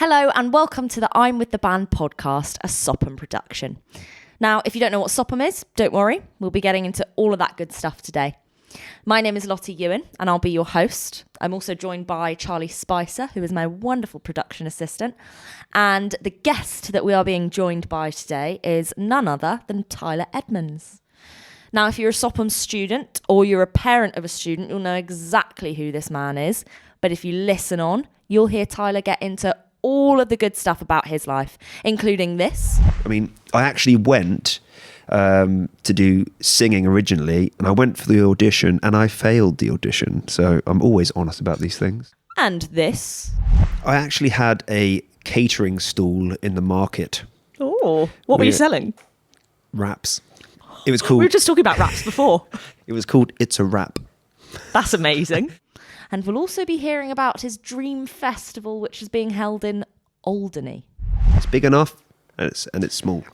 Hello and welcome to the I'm With The Band podcast, a Sophom production. Now, if you don't know what Sophom is, don't worry, we'll be getting into all of that good stuff today. My name is Lottie Ewin and I'll be your host. I'm also joined by Charlie Spicer, who is my wonderful production assistant. And the guest that we are being joined by today is none other than Tyler Edmonds. Now, if you're a Sophom student or you're a parent of a student, you'll know exactly who this man is. But if you listen on, you'll hear Tyler get into all of the good stuff about his life, including this. I mean, I actually went to do singing originally, and I went for the audition and I failed the audition. So I'm always honest about these things. And this. I actually had a catering stall in the market. Oh, what were you selling? Wraps. It was called... We were just talking about wraps before. It was called It's a Wrap. That's amazing. And we'll also be hearing about his dream festival, which is being held in Alderney. It's big enough and it's small.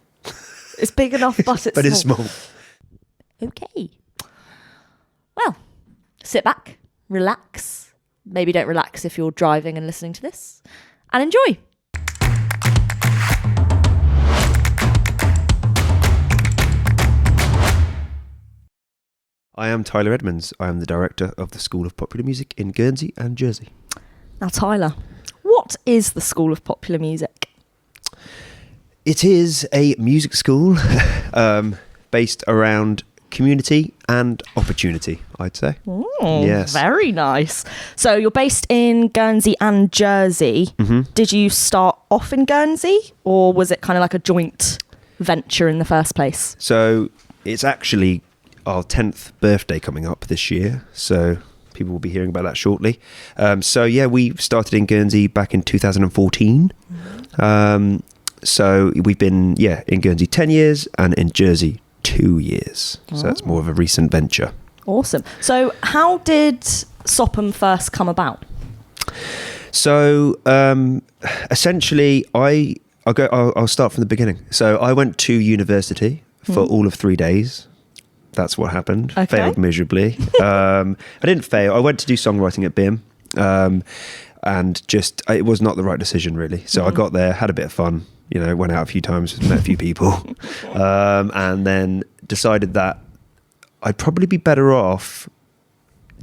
It's big enough, but it's but small. It's small. Okay. Well, sit back, relax. Maybe don't relax if you're driving and listening to this. And enjoy. I am Tyler Edmonds. I am the director of the School of Popular Music in Guernsey and Jersey. Now, Tyler, what is the School of Popular Music? It is a music school based around community and opportunity, I'd say. Yes. Very nice. So you're based in Guernsey and Jersey. Mm-hmm. Did you start off in Guernsey or was it kind of like a joint venture in the first place? So it's actually our 10th birthday coming up this year. So people will be hearing about that shortly. We started in Guernsey back in 2014. Mm-hmm. So we've been, in Guernsey 10 years and in Jersey 2 years. So that's more of a recent venture. Awesome. So how did Sophom first come about? So essentially, I'll start from the beginning. So I went to university for all of 3 days. That's what happened. Okay. Failed miserably. I didn't fail. I went to do songwriting at BIM. And it was not the right decision, really. So I got there, had a bit of fun, went out a few times, met a few people, and then decided that I'd probably be better off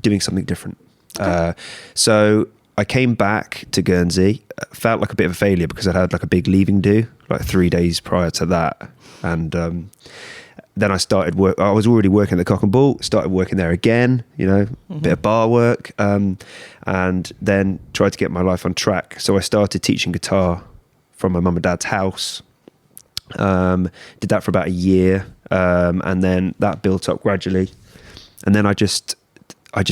doing something different. Okay. So I came back to Guernsey, felt like a bit of a failure because I had like a big leaving do, like 3 days prior to that. And then I started work. I was already working at the Cock and Bull, started working there again, a bit of bar work, and then tried to get my life on track. So I started teaching guitar from my mum and dad's house. Did that for about a year, and then that built up gradually. And then I just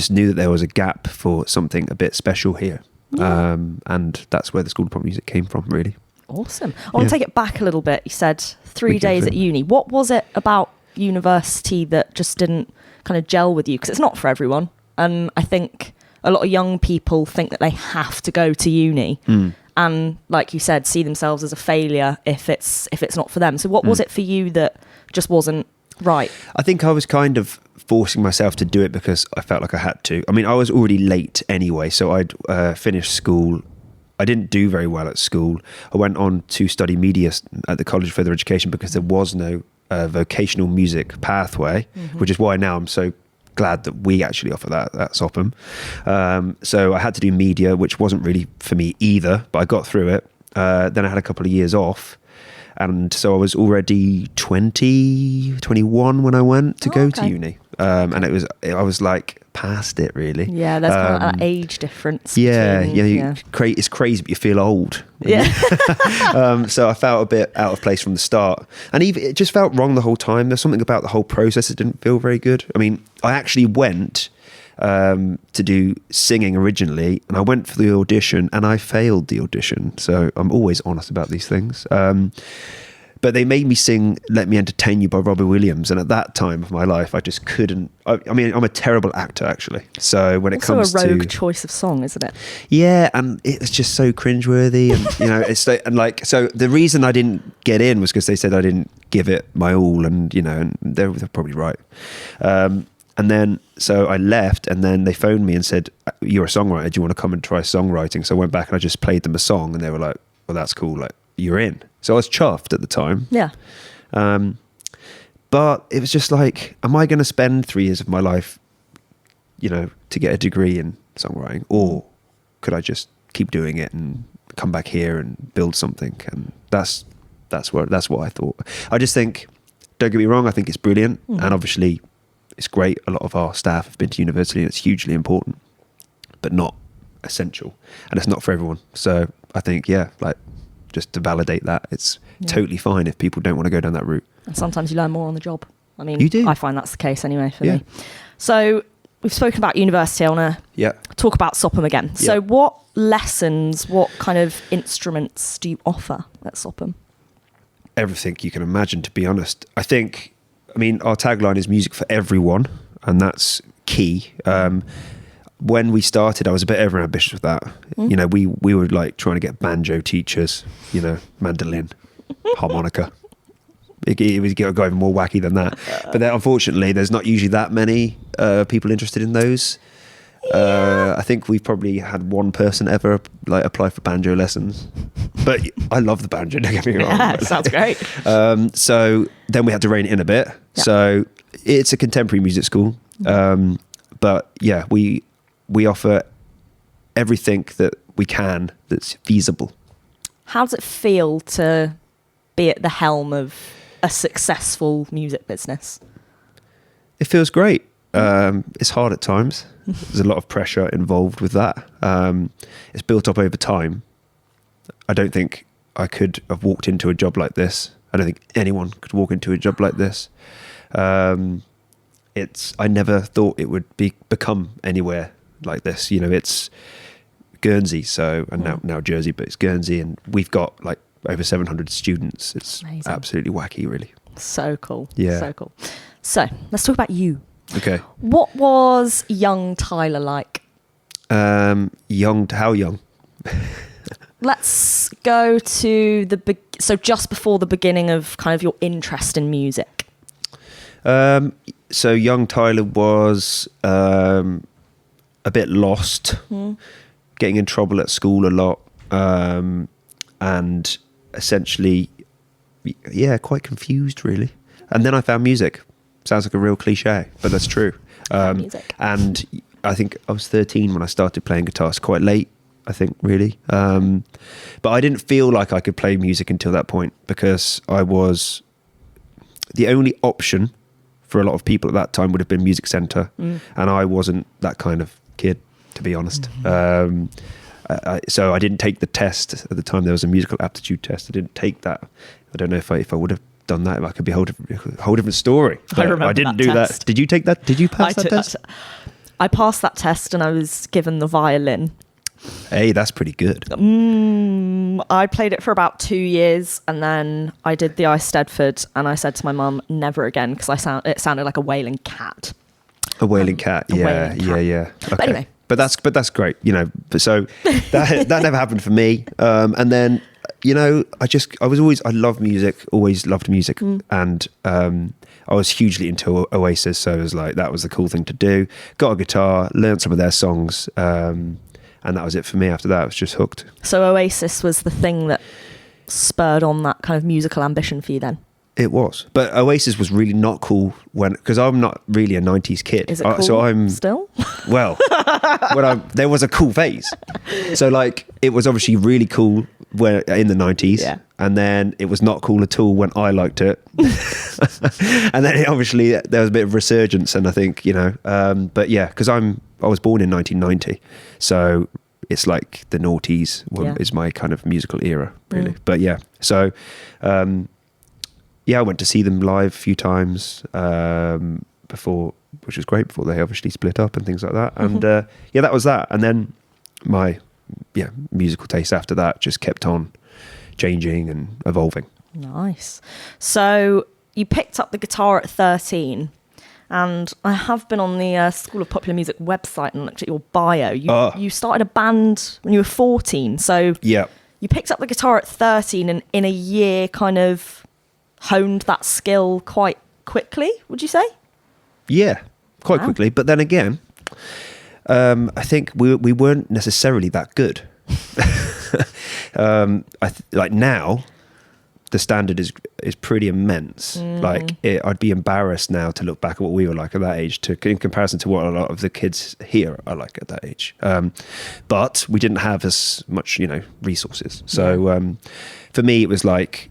knew that there was a gap for something a bit special here. Yeah. And that's where the School of Pop Music came from, really. Awesome. I want to take it back a little bit. You said 3 days at uni. What was it about university that just didn't kind of gel with you? Because it's not for everyone. And I think a lot of young people think that they have to go to uni and, like you said, see themselves as a failure if it's not for them. So what was it for you that just wasn't right? I think I was kind of forcing myself to do it because I felt like I had to. I mean, I was already late anyway, so I'd finished school. I didn't do very well at school. I went on to study media at the College of Further Education because there was no vocational music pathway, which is why now I'm so glad that we actually offer that at Sophom. So I had to do media, which wasn't really for me either, but I got through it. Then I had a couple of years off. And so I was already 21 when I went to go to uni. And I was like past it, really. Yeah, there's kind of that age difference. It's crazy, but you feel old. Yeah. So I felt a bit out of place from the start. And even it just felt wrong the whole time. There's something about the whole process that didn't feel very good. I mean, I actually went to do singing originally, and I went for the audition and I failed the audition. So I'm always honest about these things. But they made me sing Let Me Entertain You by Robbie Williams, and at that time of my life I just couldn't. I mean, I'm a terrible actor, actually, so when it comes to... Also a rogue choice of song, isn't it? Yeah, and it's just so cringeworthy, and so the reason I didn't get in was because they said I didn't give it my all, and and they're probably right. And then, so I left, and then they phoned me and said, "You're a songwriter, do you want to come and try songwriting?" So I went back and I just played them a song, and they were like, well, that's cool. Like, you're in. So I was chuffed at the time. Yeah. But it was just like, am I going to spend 3 years of my life, to get a degree in songwriting, or could I just keep doing it and come back here and build something? And that's what I thought. I just think, don't get me wrong, I think it's brilliant, and obviously it's great. A lot of our staff have been to university, and it's hugely important, but not essential, and it's not for everyone. So I think, just to validate that, it's totally fine if people don't want to go down that route. And sometimes you learn more on the job. I mean, you do. I find that's the case anyway for me. So we've spoken about university. I want to talk about Sopham again. So what lessons, what kind of instruments do you offer at Sopham? Everything you can imagine, to be honest. I mean, our tagline is music for everyone, and that's key. When we started, I was a bit overambitious with that. We were like trying to get banjo teachers, mandolin, harmonica. It was going even more wacky than that. But then, unfortunately, there's not usually that many people interested in those. I think we've probably had one person ever apply for banjo lessons. But I love the banjo, don't get me wrong. Yeah, sounds great. So then we had to rein it in a bit. Yeah. So it's a contemporary music school. But yeah, we offer everything that we can that's feasible. How does it feel to be at the helm of a successful music business? It feels great. It's hard at times. There's a lot of pressure involved with that. It's built up over time. I don't think I could have walked into a job like this. I don't think anyone could walk into a job like this. I never thought it would become anywhere like this. It's Guernsey, and now Jersey, but it's Guernsey, and we've got over 700 students. It's amazing. Absolutely wacky, really. So cool. Yeah. So cool. So let's talk about you. Okay. What was young Tyler like? How young? Let's go to so just before the beginning of kind of your interest in music. So young Tyler was a bit lost, getting in trouble at school a lot, and essentially, quite confused really. And then I found music. Sounds like a real cliche, but that's true. Music. And I think I was 13 when I started playing guitar. It's quite late, I think, really. But I didn't feel like I could play music until that point, because I was the only option for a lot of people at that time would have been music centre, and I wasn't that kind of kid, to be honest. So I didn't take the test at the time. There was a musical aptitude test. I didn't take that. I don't know if I would have done that, it could be a whole different story. I remember. I didn't do that. Did you take that? Did you pass that test? I passed that test, and I was given the violin. Hey, that's pretty good. I played it for about 2 years, and then I did the Eisteddfod, and I said to my mum, never again, because it sounded like a wailing cat. A wailing cat. Yeah. Okay. But anyway. But that's great, So that never happened for me. And then, I love music, always loved music. And I was hugely into Oasis. So it was that was the cool thing to do. Got a guitar, learned some of their songs. And that was it for me. After that, I was just hooked. So Oasis was the thing that spurred on that kind of musical ambition for you then? It was. But Oasis was really not cool because I'm not really a 90s kid. Is it cool so I'm still? Well, there was a cool phase. So it was obviously really cool in the 90s. Yeah. And then it was not cool at all when I liked it. And then obviously there was a bit of resurgence, and I think, but yeah, because I was born in 1990. So it's like the noughties is my kind of musical era, really. But yeah, so... I went to see them live a few times before, which was great, before they obviously split up and things like that. And that was that. And then my musical taste after that just kept on changing and evolving. Nice. So you picked up the guitar at 13, and I have been on the School of Popular Music website and looked at your bio. You started a band when you were 14. So you picked up the guitar at 13, and in a year kind of honed that skill quite quickly, would you say? Yeah, quite quickly. But then again, I think we weren't necessarily that good. Like now, the standard is pretty immense. Like I'd be embarrassed now to look back at what we were like at that age, in comparison to what a lot of the kids here are like at that age. But we didn't have as much, resources. So for me, it was like,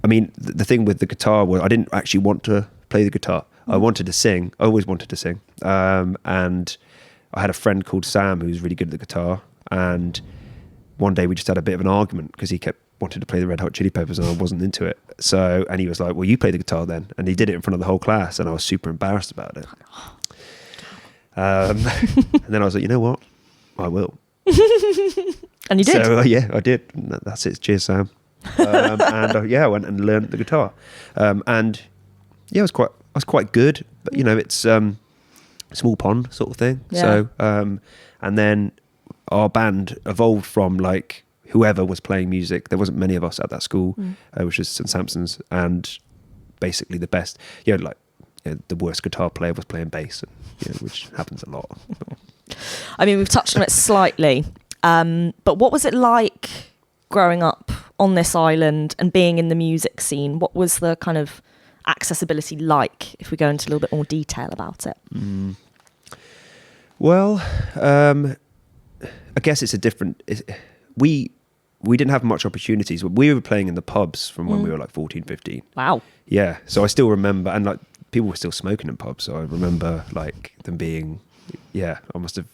I mean, the thing with the guitar was I didn't actually want to play the guitar. I wanted to sing. I always wanted to sing. And I had a friend called Sam who was really good at the guitar. And one day we just had a bit of an argument because he kept wanting to play the Red Hot Chili Peppers and I wasn't into it. So, and he was like, well, you play the guitar then. And he did it in front of the whole class and I was super embarrassed about it. And then I was like, you know what? I will. And you did? So, yeah, I did. That's it. Cheers, Sam. I went and learned the guitar. And yeah, I was quite good. But, it's small pond sort of thing. Yeah. So, and then our band evolved from like whoever was playing music. There wasn't many of us at that school, which was St. Sampson's, and basically the best. The worst guitar player was playing bass, which happens a lot. I mean, we've touched on it slightly, but what was it like growing up on this island and being in the music scene? What was the kind of accessibility like, if we go into a little bit more detail about it? Well, I guess it's a different... We didn't have much opportunities. We were playing in the pubs from when we were like 14, 15. Wow. Yeah. So I still remember, and like people were still smoking in pubs. So I remember like them being, I must have,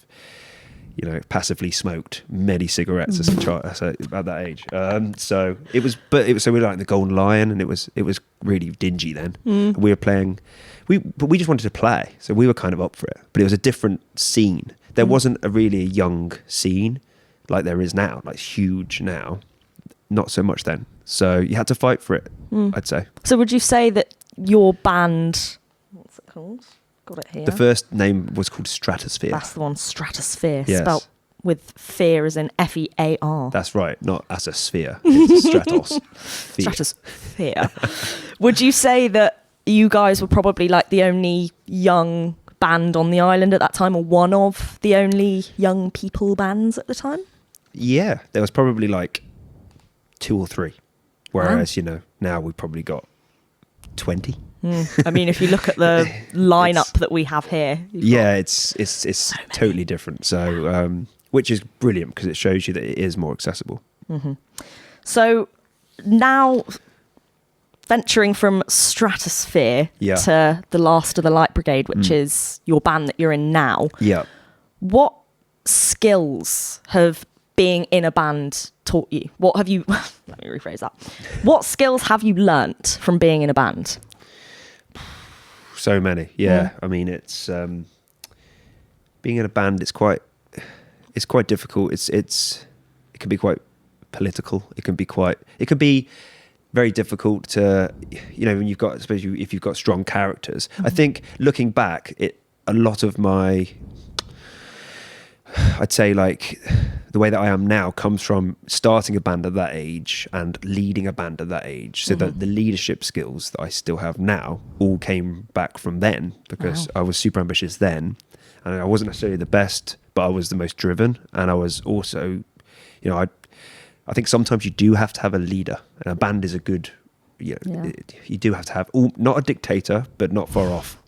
passively smoked many cigarettes as a child at that age. So we were like in the Golden Lion, and it was really dingy then. And we were playing, but we just wanted to play. So we were kind of up for it, but it was a different scene. There wasn't really a young scene like there is now, like huge now. Not so much then. So you had to fight for it, I'd say. So would you say that your band, what's it called? Got it here. The first name was called Stratosphere. That's the one, Stratosphere, Yes. spelt with fear as in F-E-A-R. That's right, not as a sphere. It's Stratos. Stratosphere. Would you say that you guys were probably like the only young band on the island at that time, or one of the only young people bands at the time? Yeah, there was probably like 2 or 3. Whereas, now we've probably got 20. I mean, if you look at the lineup that we have here. It's so totally different. So, which is brilliant because it shows you that it is more accessible. Mm-hmm. So now venturing from Stratosphere to the Last of the Light Brigade, which is your band that you're in now. Yeah. What skills have being in a band taught you? What have you, let me rephrase that. What skills have you learnt from being in a band? So many. Yeah. I mean, it's, being in a band, it's quite difficult. It can be quite political. It can be very difficult to, when you've got, especially if you've got strong characters. I think looking back, a lot of my, I'd say like the way that I am now comes from starting a band at that age and leading a band at that age. So that the leadership skills that I still have now all came back from then, because I was super ambitious then, and I wasn't necessarily the best, but I was the most driven. And I was also, I think sometimes you do have to have a leader, and a band is a good, you do have to have, not a dictator, but not far off.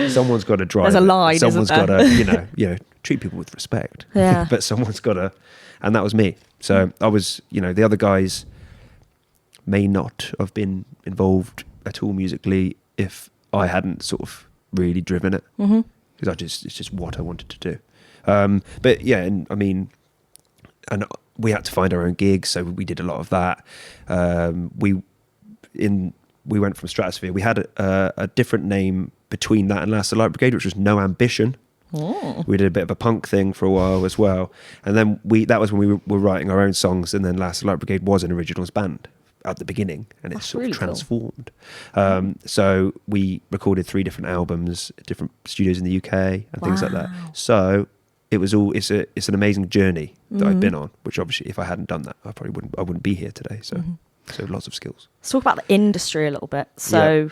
Someone's got to drive. There's a line. Someone's got to, treat people with respect. Yeah. But someone's got to, and that was me. So I was, the other guys may not have been involved at all musically if I hadn't sort of really driven it, because it's just what I wanted to do. But yeah, and I mean, and we had to find our own gigs, so we did a lot of that. We went from Stratosphere. We had a different name between that and Last of the Light Brigade, which was No Ambition. Oh. We did a bit of a punk thing for a while as well, and then that was when we were writing our own songs. And then Last of the Light Brigade was an originals band at the beginning, and it's sort of transformed. Cool. So we recorded 3 different albums, different studios in the UK and things like that. So it was it's an amazing journey that I've been on, which obviously if I hadn't done that, I wouldn't be here today. So so lots of skills. Let's talk about the industry a little bit. So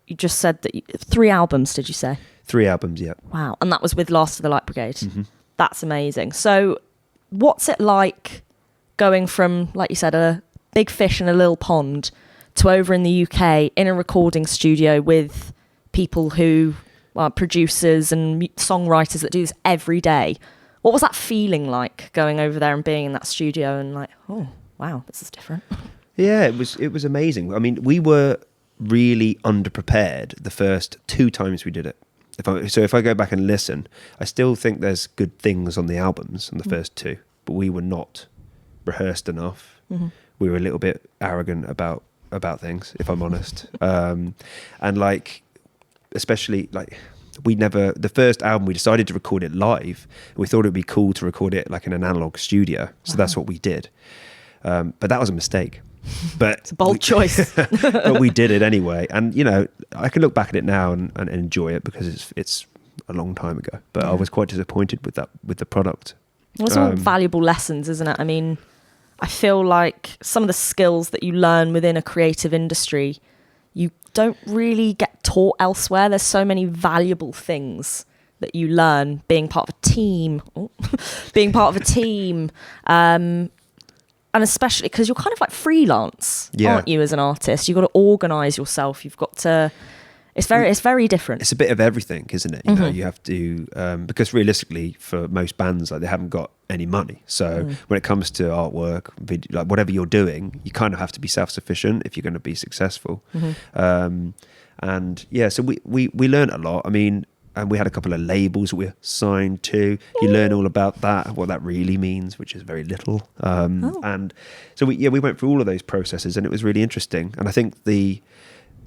you just said that 3 albums, did you say? 3 albums, yeah. Wow. And that was with Last of the Light Brigade. That's amazing. So what's it like going from, like you said, a big fish in a little pond to over in the UK in a recording studio with people who are producers and songwriters that do this every day? What was that feeling like, going over there and being in that studio and like, oh, wow, this is different? Yeah, it was amazing. I mean, we were really underprepared the first 2 times we did it. If I go back and listen, I still think there's good things on the albums on the first 2, but we were not rehearsed enough. Mm-hmm. We were a little bit arrogant about things, if I'm honest. And like, especially like, the first album, we decided to record it live. We thought it'd be cool to record it like in an analog studio. So that's what we did. But that was a mistake. But it's a bold choice. But we did it anyway. And, you know, I can look back at it now and enjoy it because it's a long time ago. But I was quite disappointed with the product. Well, it's all valuable lessons, isn't it? I mean, I feel like some of the skills that you learn within a creative industry, you don't really get taught elsewhere. There's so many valuable things that you learn being part of a team, and especially because you're kind of like freelance, aren't you, as an artist? You've got to organise yourself. You've got to... It's very different. It's a bit of everything, isn't it? You know, you have to... because realistically, for most bands, like, they haven't got any money. So when it comes to artwork, video, like whatever you're doing, you kind of have to be self-sufficient if you're going to be successful. And yeah, so we learned a lot. I mean... And we had a couple of labels that we're signed to. You learn all about that, what that really means, which is very little. And so we went through all of those processes, and it was really interesting. And I think the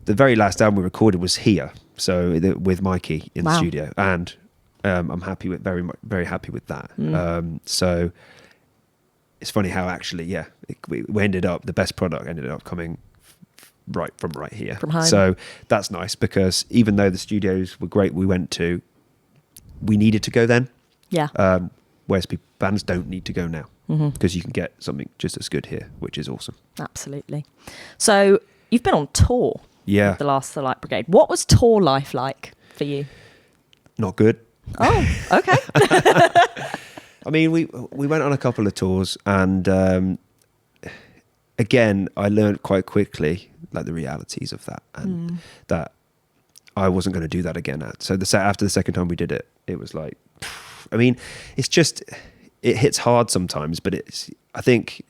very last album we recorded was here, so with Mikey in the studio, and I'm very happy with that. So it's funny how actually, we ended up, the best product ended up coming right here from home. So that's nice, because even though the studios were great we went to, we needed to go then, whereas bands don't need to go now, because you can get something just as good here, which is awesome. Absolutely. So you've been on tour with the last The Light Brigade. What was tour life like for you? Not good. Oh, okay. I mean, we went on a couple of tours, and again, I learned quite quickly, like, the realities of that, and that I wasn't going to do that again. So after the second time we did it, it was like, I mean, it's just, it hits hard sometimes, but I think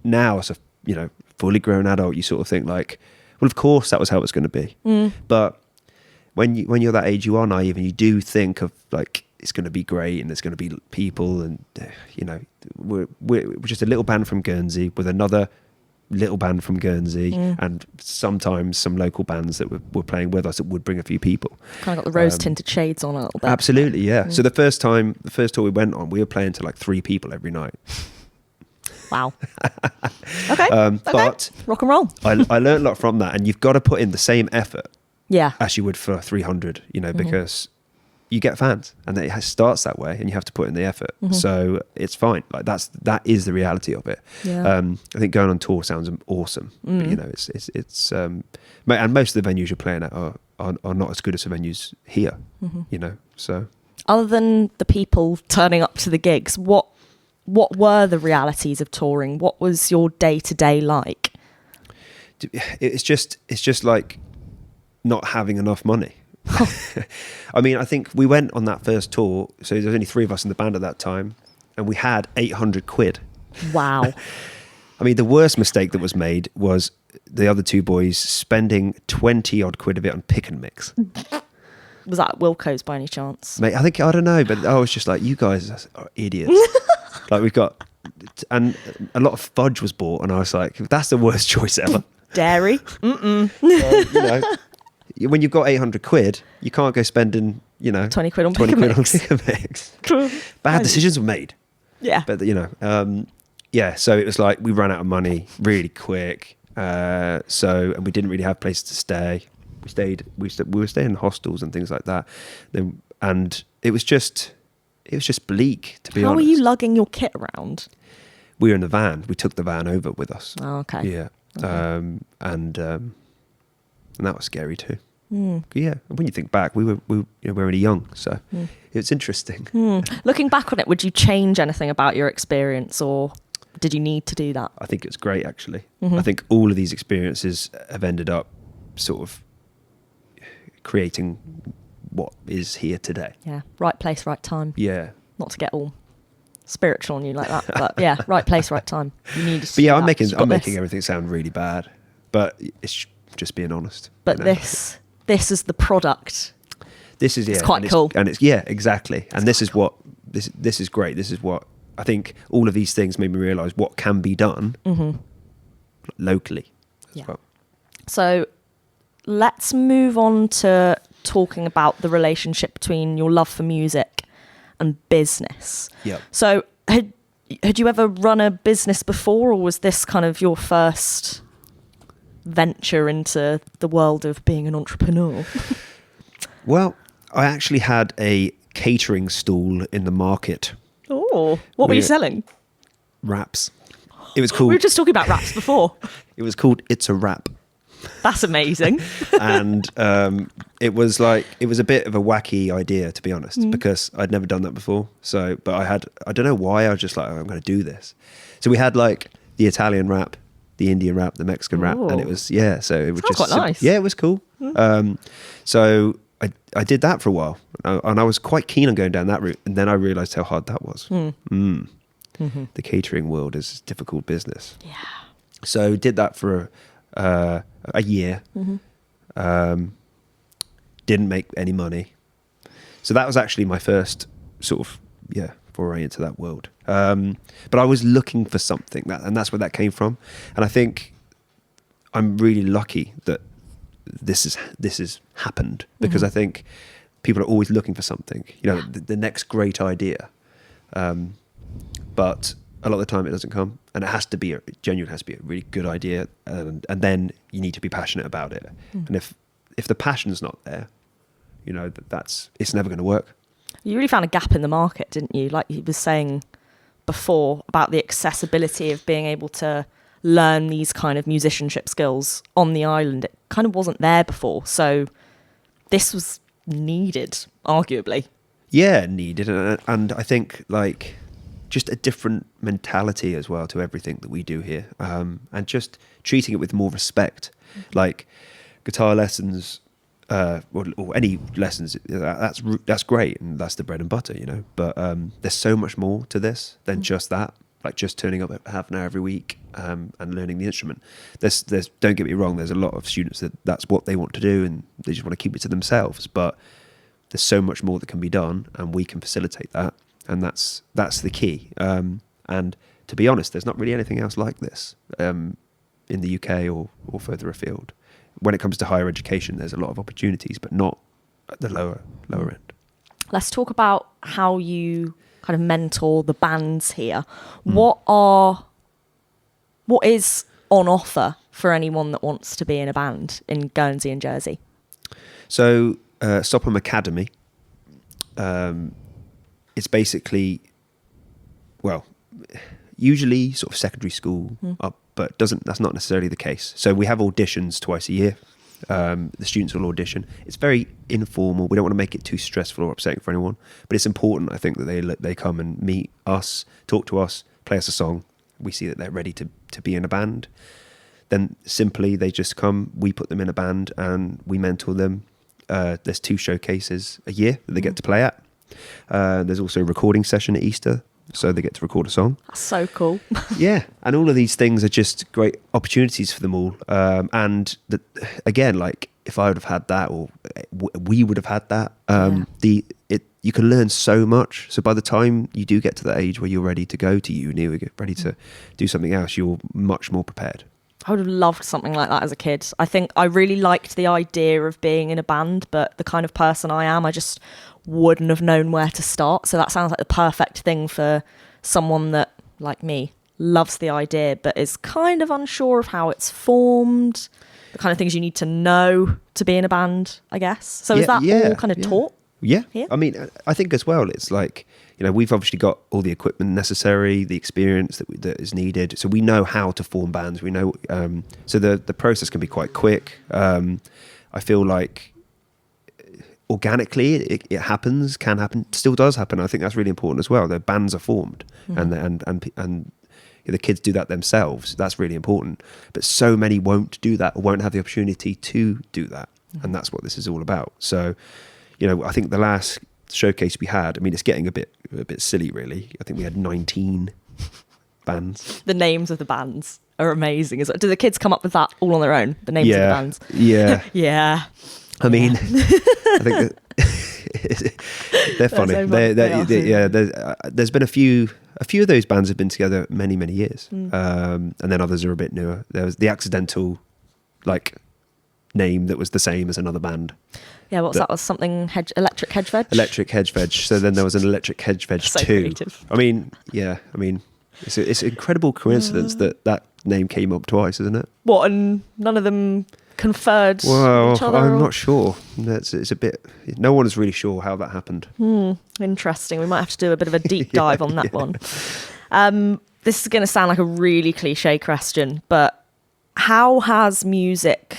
now as a, you know, fully grown adult, you sort of think like, well, of course that was how it was going to be. But when you're that age, you are naive, and you do think of like, it's going to be great, and there's going to be people, and you know, we're just a little band from Guernsey with another little band from Guernsey, and sometimes some local bands that were playing with us that would bring a few people. Kind of got the rose tinted shades on a little bit. Absolutely, yeah. So the first tour we went on, we were playing to like 3 people every night. Wow. Okay. But rock and roll. I learned a lot from that, and you've got to put in the same effort as you would for 300, you know, because you get fans, and it starts that way, and you have to put in the effort. So it's fine. Like that is the reality of it. I think going on tour sounds awesome, but you know, it's and most of the venues you're playing at are not as good as the venues here. You know, so other than the people turning up to the gigs, what were the realities of touring? What was your day-to-day like? It's just like not having enough money. I mean, I think we went on that first tour, so there was only 3 of us in the band at that time, and we had 800 quid. Wow. I mean, the worst mistake that was made was the other 2 boys spending 20 odd quid of it on pick and mix. Was that Wilco's by any chance? Mate, I don't know, but I was just like, you guys are idiots. Like, we've got, and a lot of fudge was bought, and I was like, that's the worst choice ever. Dairy. You know, when you've got 800 quid, you can't go spending, you know, 20 quid on pick and mix. Bad decisions were made. Yeah. But, you know, so it was like we ran out of money really quick. And we didn't really have places to stay. We were staying in hostels and things like that. And it was just bleak, to be honest. How were you lugging your kit around? We were in the van. We took the van over with us. Oh, okay. Yeah. Okay. And that was scary too. Yeah, and when you think back, we were really young, so it's interesting. Looking back on it, would you change anything about your experience, or did you need to do that? I think it's great, actually. I think all of these experiences have ended up sort of creating what is here today. Yeah, right place, right time. Yeah. Not to get all spiritual on you like that, but yeah, right place, right time. You need to. But yeah, I'm that. making everything sound really bad, but it's just being honest. But this is the product. This is it's quite cool, and it's exactly. And this is what this is great. This is what I think. All of these things made me realise what can be done locally as well. So let's move on to talking about the relationship between your love for music and business. Yeah. So had you ever run a business before, or was this kind of your first venture into the world of being an entrepreneur? Well, I actually had a catering stall in the market. Oh, what were you selling? Wraps. It was called. We were just talking about wraps before. It was called It's a Wrap. That's amazing. And it was a bit of a wacky idea, to be honest, because I'd never done that before. So, but I don't know why, I was just like, I'm going to do this. So we had like the Italian wrap, the Indian wrap, the Mexican wrap, and it was, so it was Sounds just quite nice. Yeah, it was cool. So I did that for a while, and I was quite keen on going down that route, and then I realised how hard that was. The catering world is a difficult business. Yeah. So did that for a year. Didn't make any money. So that was actually my first sort of foray into that world. But I was looking for something, and that's where that came from. And I think I'm really lucky that this has happened, because I think people are always looking for something, the next great idea. But a lot of the time it doesn't come, and it has to be a really good idea, and then you need to be passionate about it. And if the passion's not there, it's never going to work. You really found a gap in the market, didn't you? Like you were saying before about the accessibility of being able to learn these kind of musicianship skills on the island. It kind of wasn't there before, so this was needed, arguably. Yeah, needed, and I think like just a different mentality as well to everything that we do here, and just treating it with more respect. Like guitar lessons, or any lessons, that's great, and that's the bread and butter, But there's so much more to this than just that. Like just turning up half an hour every week and learning the instrument. There's don't get me wrong, there's a lot of students that's what they want to do, and they just want to keep it to themselves. But there's so much more that can be done, and we can facilitate that. And that's the key. And to be honest, there's not really anything else like this in the UK or further afield. When it comes to higher education, there's a lot of opportunities, but not at the lower end. Let's talk about how you kind of mentor the bands here. What is on offer for anyone that wants to be in a band in Guernsey and Jersey? So Sopham Academy. It's basically, usually sort of secondary school up, but that's not necessarily the case. So we have auditions twice a year. The students will audition. It's very informal. We don't want to make it too stressful or upsetting for anyone, but it's important, I think, that they come and meet us, talk to us, play us a song. We see that they're ready to be in a band. Then simply they just come, we put them in a band, and we mentor them. There's 2 showcases a year that they get to play at. There's also a recording session at Easter, so they get to record a song. That's so cool. Yeah, and all of these things are just great opportunities for them all. And again, like if I would have had that, or we would have had that, you can learn so much. So by the time you do get to that age where you're ready to go to uni, or get ready to do something else, you're much more prepared. I would have loved something like that as a kid. I think I really liked the idea of being in a band, but the kind of person I am, I just wouldn't have known where to start. So that sounds like the perfect thing for someone that, like me, loves the idea but is kind of unsure of how it's formed, the kind of things you need to know to be in a band, I guess. So is that all kind of taught? Yeah. Here? I mean, I think as well, it's like, we've obviously got all the equipment necessary, the experience that is needed. So we know how to form bands. We know, so the process can be quite quick. I feel like organically it happens, can happen, still does happen. I think that's really important as well. The bands are formed, and the kids do that themselves. That's really important. But so many won't do that, or won't have the opportunity to do that, and that's what this is all about. So, I think the last showcase we had, I mean, it's getting a bit silly, really. I think we had 19 bands. The names of the bands are amazing. Do the kids come up with that all on their own? The names of the bands? Yeah. Yeah. I mean, I think they're funny. There's been a few of those bands have been together many, many years. And then others are a bit newer. There was the accidental, name that was the same as another band. Yeah, that was something Electric Hedge Veg? Electric Hedge Veg. So then there was an Electric Hedge Veg so 2. Creative. I mean, it's an incredible coincidence that name came up twice, isn't it? What, and none of them conferred well, each other? I'm not sure. It's a bit... No one is really sure how that happened. Interesting. We might have to do a bit of a deep dive on that one. This is going to sound like a really cliche question, but how has music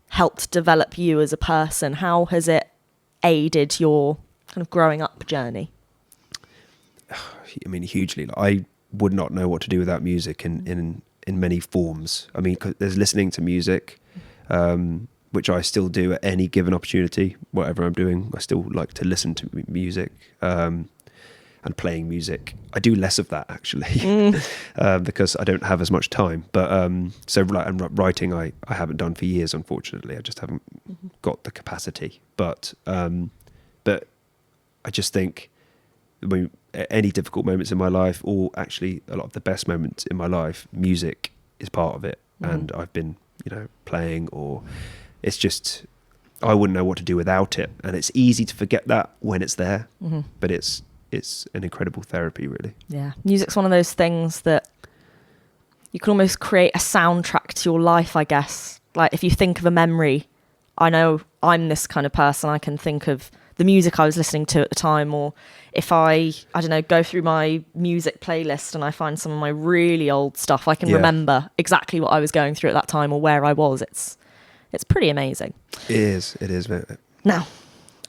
helped develop you as a person? How has it aided your kind of growing up journey? I mean, hugely. I would not know what to do without music in many forms. I mean, 'cause there's listening to music, which I still do at any given opportunity. Whatever I'm doing, I still like to listen to music, and playing music. I do less of that actually, because I don't have as much time. But and writing, I haven't done for years, unfortunately. I just haven't got the capacity. But I just think, any difficult moments in my life, or actually a lot of the best moments in my life, music is part of it. And I've been, playing, or it's just, I wouldn't know what to do without it. And it's easy to forget that when it's there, but it's an incredible therapy, really. Yeah. Music's one of those things that you can almost create a soundtrack to your life, I guess. Like if you think of a memory, I know I'm this kind of person. I can think of the music I was listening to at the time, or if I don't know, go through my music playlist and I find some of my really old stuff, I can remember exactly what I was going through at that time or where I was. It's pretty amazing. It is. Now,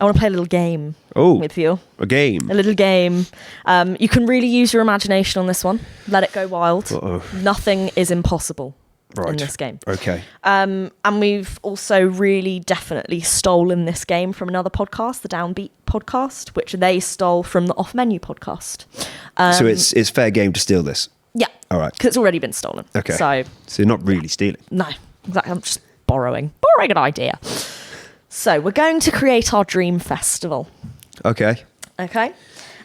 I want to play a little game with you. A game? A little game. You can really use your imagination on this one. Let it go wild. Uh-oh. Nothing is impossible in this game. Okay. And we've also really definitely stolen this game from another podcast, the Downbeat podcast, which they stole from the Off Menu podcast. So it's fair game to steal this? Yeah. All right. Because it's already been stolen. Okay. So you're not really stealing? No, exactly. I'm just borrowing an idea. So we're going to create our dream festival. Okay. It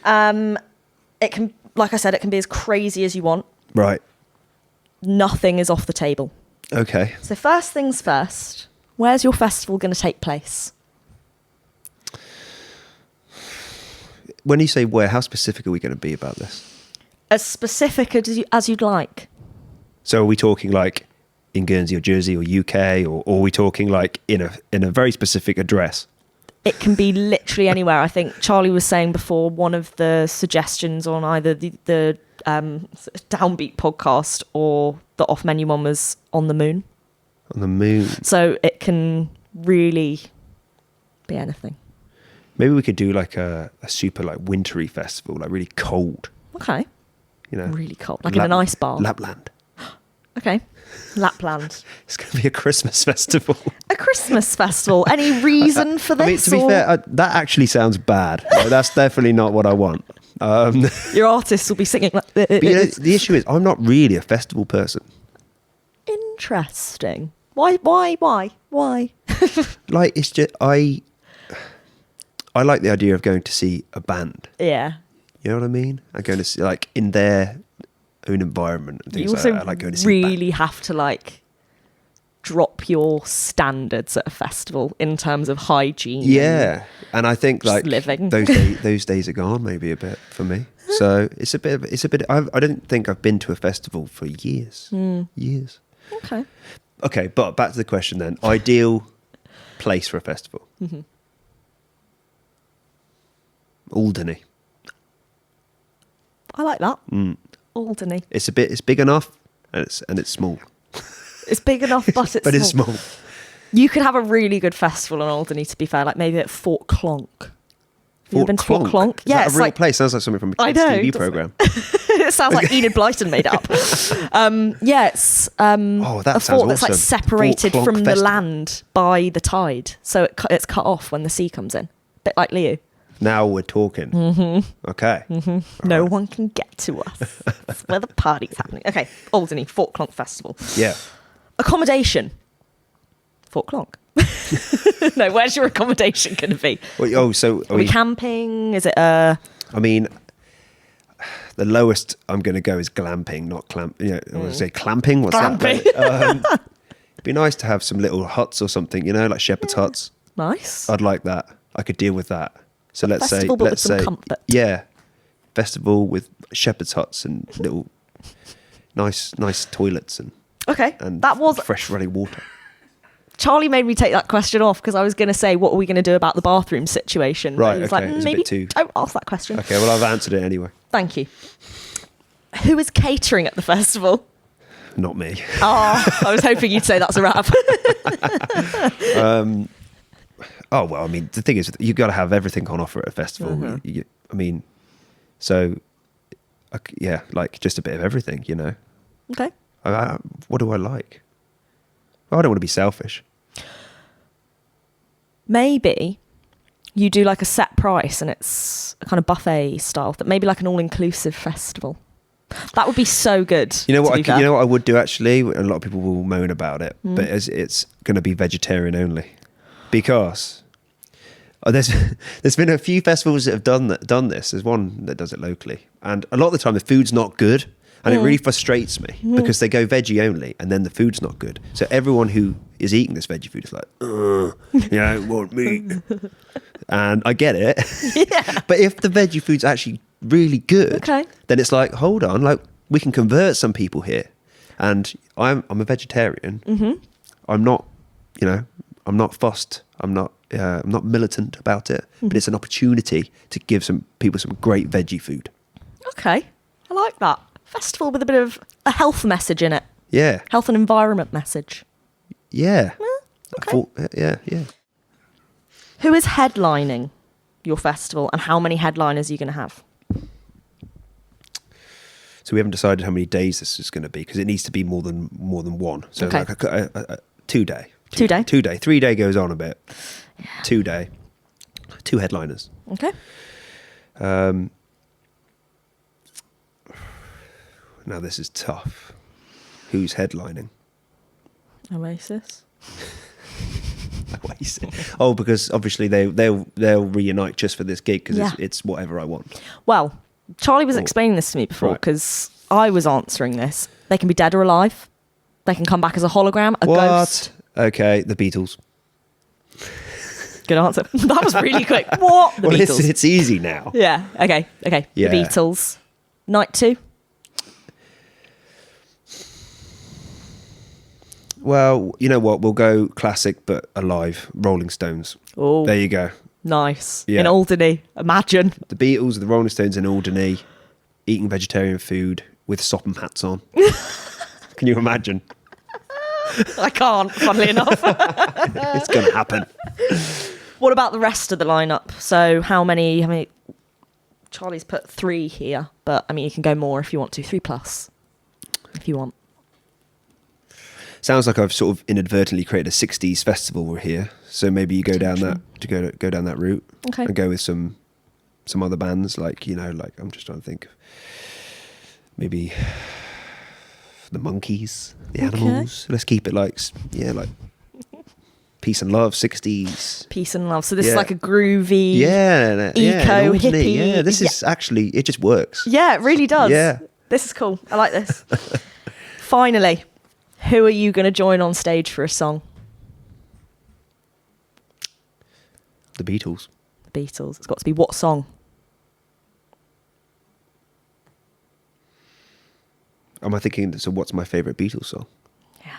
can, like I said, it can be as crazy as you want. Right. Nothing is off the table. Okay. So first things first, where's your festival going to take place? When you say where, how specific are we going to be about this? As specific as you'd like. So are we talking like in Guernsey or Jersey or UK, or are we talking like in a very specific address? It can be literally anywhere. I think Charlie was saying before, one of the suggestions on either the Downbeat podcast or the Off Menu one was on the moon. On the moon. So it can really be anything. Maybe we could do like a super like wintry festival, like really cold. Okay. Really cold, like in an ice bar. Lapland. Okay. Lapland. It's going to be a Christmas festival. A Christmas festival. Any reason for this? I mean, to be fair, that actually sounds bad. That's definitely not what I want. Your artists will be singing like this. But the issue is, I'm not really a festival person. Interesting. Why? Like, it's just I like the idea of going to see a band. Yeah. You know what I mean? I'm going to see like in their own environment and things you also like that. I like going to see really have to like drop your standards at a festival in terms of hygiene. Yeah, and I think like living. those days are gone maybe a bit for me. So it's a bit. I don't think I've been to a festival for years. Years. Okay, but back to the question then. Ideal place for a festival. Alderney. I like that. Alderney. It's big enough, and it's small. It's big enough, but it's it's small. You could have a really good festival in Alderney, to be fair, like maybe at Fort Clonk. You ever been to Fort Clonk? Is that a real place? Sounds like something from a kids' TV program. It sounds like Enid Blyton made it up. It's a fort that's like separated from the land by the tide. So it's cut off when the sea comes in. Bit like Leo. Now we're talking. Mm-hmm. Okay. Mm-hmm. No one can get to us. That's where the party's happening. Okay, Alderney, Fort Clonk Festival. Yeah. Accommodation. Fort Clonk. No, where's your accommodation going to be? Well, so are we camping? Is it I mean, the lowest I'm going to go is glamping, not clamp. I want to say clamping. What's glamping. That? It'd be nice to have some little huts or something, like shepherd's huts. Nice. I'd like that. I could deal with that. So let's say, comfort. Yeah, festival with shepherd's huts and little nice toilets and that was fresh running water. Charlie made me take that question off because I was going to say, what are we going to do about the bathroom situation? Right, he was okay. like, maybe don't ask that question. Okay, well, I've answered it anyway. Thank you. Who is catering at the festival? Not me. Oh, I was hoping you'd say that's a wrap. Oh, well, I mean, the thing is, you've got to have everything on offer at a festival. Mm-hmm. Like just a bit of everything, Okay. What do I like? Well, I don't want to be selfish. Maybe you do like a set price and it's a kind of buffet style, that maybe like an all-inclusive festival. That would be so good. You know what I would do actually? A lot of people will moan about it, but it's going to be vegetarian only, because there's been a few festivals that have done this. There's one that does it locally, and a lot of the time the food's not good, and it really frustrates me because they go veggie only, and then the food's not good. So everyone who is eating this veggie food is like, want meat, and I get it. Yeah. But if the veggie food's actually really good, then it's like, hold on, like we can convert some people here, and I'm a vegetarian. Mm-hmm. I'm not fussed. I'm not militant about it, but it's an opportunity to give some people some great veggie food. Okay, I like that. Festival with a bit of a health message in it. Yeah. Health and environment message. Yeah. Okay. Yeah. Who is headlining your festival, and how many headliners are you going to have? So we haven't decided how many days this is going to be, because it needs to be more than one. So like a 2 day. 2 day? 2 day. 3 day goes on a bit. Yeah. 2 day. 2 headliners. Okay. Now this is tough. Who's headlining? Oasis. Oh, because obviously they'll reunite just for this gig, because it's whatever I want. Well, Charlie was explaining this to me before, because I was answering this. They can be dead or alive. They can come back as a hologram, a ghost. Okay, the Beatles. Good answer. That was really quick. What? The Beatles. It's easy now. Yeah. Okay. Yeah. The Beatles. Night 2. Well, you know what? We'll go classic but alive. Rolling Stones. Oh, there you go. Nice. Yeah. In Alderney. Imagine. The Beatles, the Rolling Stones in Alderney, eating vegetarian food with Sopham hats on. Can you imagine? I can't, funnily enough. It's going to happen. What about the rest of the lineup? So how many? Charlie's put 3 here, but I mean, you can go more if you want to. 3+ if you want. Sounds like I've sort of inadvertently created a 60s festival here. So maybe you go down that route, and go with some other bands, like I'm just trying to think of maybe the Monkees, the Animals. Let's keep it like peace and love, 60s. Peace and love. So this is like a groovy, eco hippie. Yeah, this is actually, it just works. Yeah, it really does. Yeah. This is cool. I like this. Finally, who are you going to join on stage for a song? The Beatles. The Beatles. It's got to be what song? Am I thinking, so what's my favourite Beatles song? Yeah.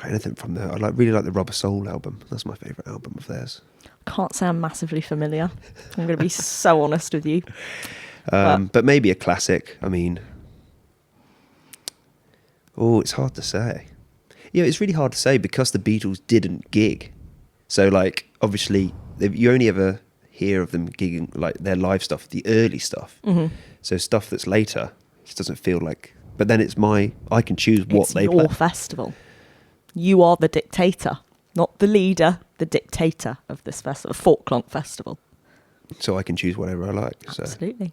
Anything from there. I really like the Rubber Soul album. That's my favourite album of theirs. Can't say I'm massively familiar. I'm going to be so honest with you. But maybe a classic. I mean, Oh, it's hard to say. Yeah, it's really hard to say because the Beatles didn't gig. So, like, obviously, you only ever hear of them gigging, like, their live stuff, the early stuff. Mm-hmm. So stuff that's later just doesn't feel like... But then I can choose what they play. It's your festival. You are the dictator, not the leader, the dictator of this festival, Falkland Festival. So I can choose whatever I like. So. Absolutely.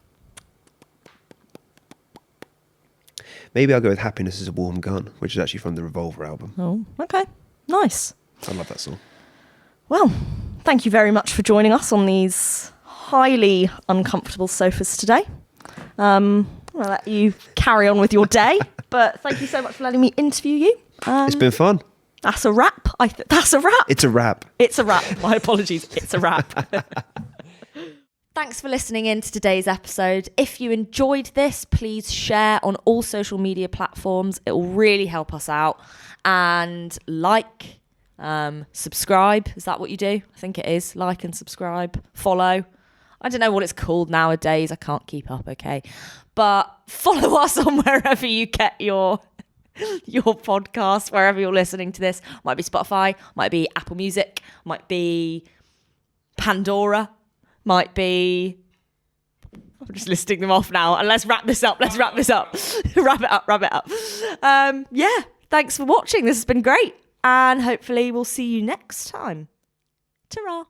Maybe I'll go with Happiness is a Warm Gun, which is actually from the Revolver album. Oh, okay. Nice. I love that song. Well, thank you very much for joining us on these highly uncomfortable sofas today. I'll let you carry on with your day, but thank you so much for letting me interview you. It's been fun. That's a wrap. That's a wrap. It's a wrap. It's a wrap. My apologies. It's a wrap. Thanks for listening in to today's episode. If you enjoyed this, please share on all social media platforms. It will really help us out. And like, subscribe. Is that what you do? I think it is. Like and subscribe. Follow. I don't know what it's called nowadays. I can't keep up, okay? But follow us on wherever you get your podcast, wherever you're listening to this. Might be Spotify, might be Apple Music, might be Pandora, might be... I'm just listing them off now. And let's wrap this up. Wrap it up. Yeah, thanks for watching. This has been great. And hopefully we'll see you next time. Ta-ra.